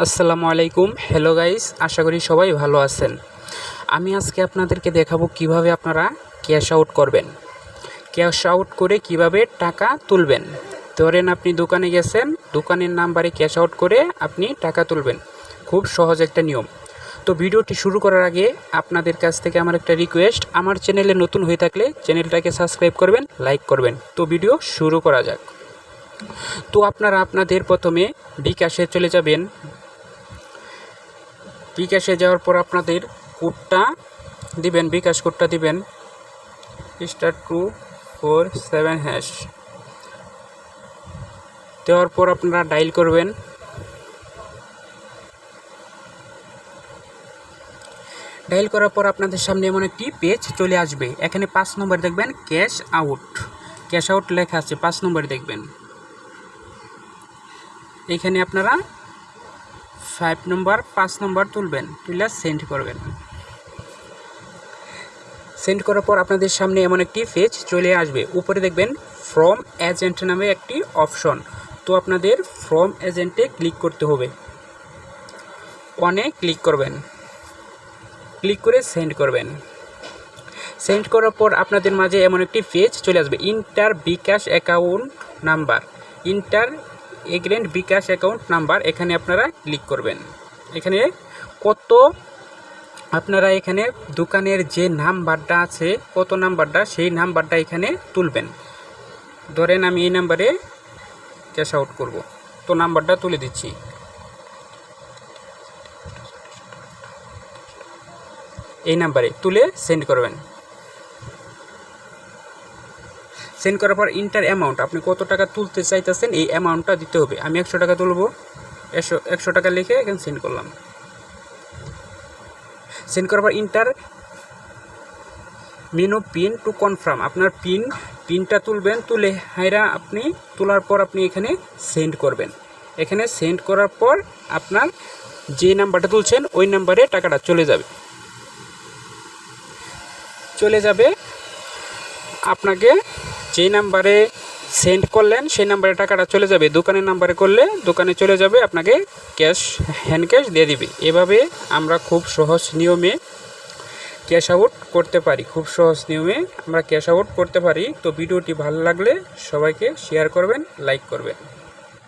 আসসালামু আলাইকুম। Hello guys, আশা করি সবাই ভালো আছেন। আমি আজকে আপনাদেরকে দেখাবো কিভাবে আপনারা ক্যাশ আউট করবেন। ক্যাশ আউট করে কিভাবে টাকা তুলবেন। ধরেন আপনি দোকানে গেছেন, দোকানের নাম্বারে ক্যাশ আউট করে আপনি টাকা তুলবেন। খুব সহজ একটা নিয়ম। তো ভিডিওটি শুরু করার আগে আপনাদের কাছ থেকে আমার একটা রিকোয়েস্ট, আমার চ্যানেলে নতুন হয়ে থাকলে চ্যানেলটাকে সাবস্ক্রাইব করবেন, লাইক করবেন। তো ভিডিও শুরু করা যাক। তো আপনারা আপনাদের প্রথমে বিকাশে চলে যাবেন। বিকাশে যাওয়ার পর আপনাদের কোডটা দিবেন, বিকাশ কোডটা দিবেন *247#। দেওয়ার পর আপনারা ডায়াল করবেন। ডায়াল করার পর আপনাদের সামনে এমন একটি পেজ চলে আসবে। এখানে 5 নম্বর দেখবেন ক্যাশ আউট, ক্যাশ আউট লেখা আছে, 5 নম্বর দেখবেন। এখানে আপনারা 5 নম্বর তুলবেন, তুলে সেন্ড করবেন। সেন্ড করার পর আপনাদের সামনে এমন একটি পেজ চলে আসবে। উপরে দেখবেন ফ্রম এজেন্ট নামে একটি অপশন। তো আপনাদের ফ্রম এজেন্টে ক্লিক করতে হবে। অনে ক্লিক করবেন, ক্লিক করে সেন্ড করবেন। সেন্ড করার পর আপনাদের মাঝে এমন একটি পেজ চলে আসবে, ইন্টার বিকাশ অ্যাকাউন্ট নাম্বার, ইন্টার এগ্রেন্ট বিকাশ অ্যাকাউন্ট নাম্বার। এখানে আপনারা ক্লিক করবেন। এখানে আপনারা এখানে দোকানের যে নাম্বারটা আছে, কত নাম্বারটা, সেই নাম্বারটা এখানে তুলবেন। ধরেন আমি এই নাম্বারে ক্যাশ আউট করব, তো নাম্বারটা তুলে দিচ্ছি। এই নাম্বারে তুলে সেন্ড করবেন। সেন্ড করার পর ইন্টার অ্যামাউন্ট, আপনি কত টাকা তুলতে চাইতেছেন এই অ্যামাউন্টটা দিতে হবে। আমি 100 টাকা তুলব, 100 টাকা লিখে এখানে সেন্ড করলাম। সেন্ড করার পর inter menu pin to confirm, আপনার পিনটা তুলবেন, তুলে হাইরা আপনি তোলার পর আপনি এখানে সেন্ড করবেন। এখানে সেন্ড করার পর আপনার যে নাম্বারটা তুলছেন ওই নাম্বারে টাকাটা চলে যাবে। আপনাকে যে নাম্বারে সেন্ড করলেন সেই নাম্বারে টাকাটা চলে যাবে। দোকানের নাম্বারে করলে দোকানে চলে যাবে, আপনাকে হ্যান্ড ক্যাশ দিয়ে দিবে। এভাবে আমরা খুব সহজ নিয়মে ক্যাশ আউট করতে পারি, খুব সহজ নিয়মে আমরা ক্যাশ আউট করতে পারি। তো ভিডিওটি ভালো লাগলে সবাইকে শেয়ার করবেন, লাইক করবেন।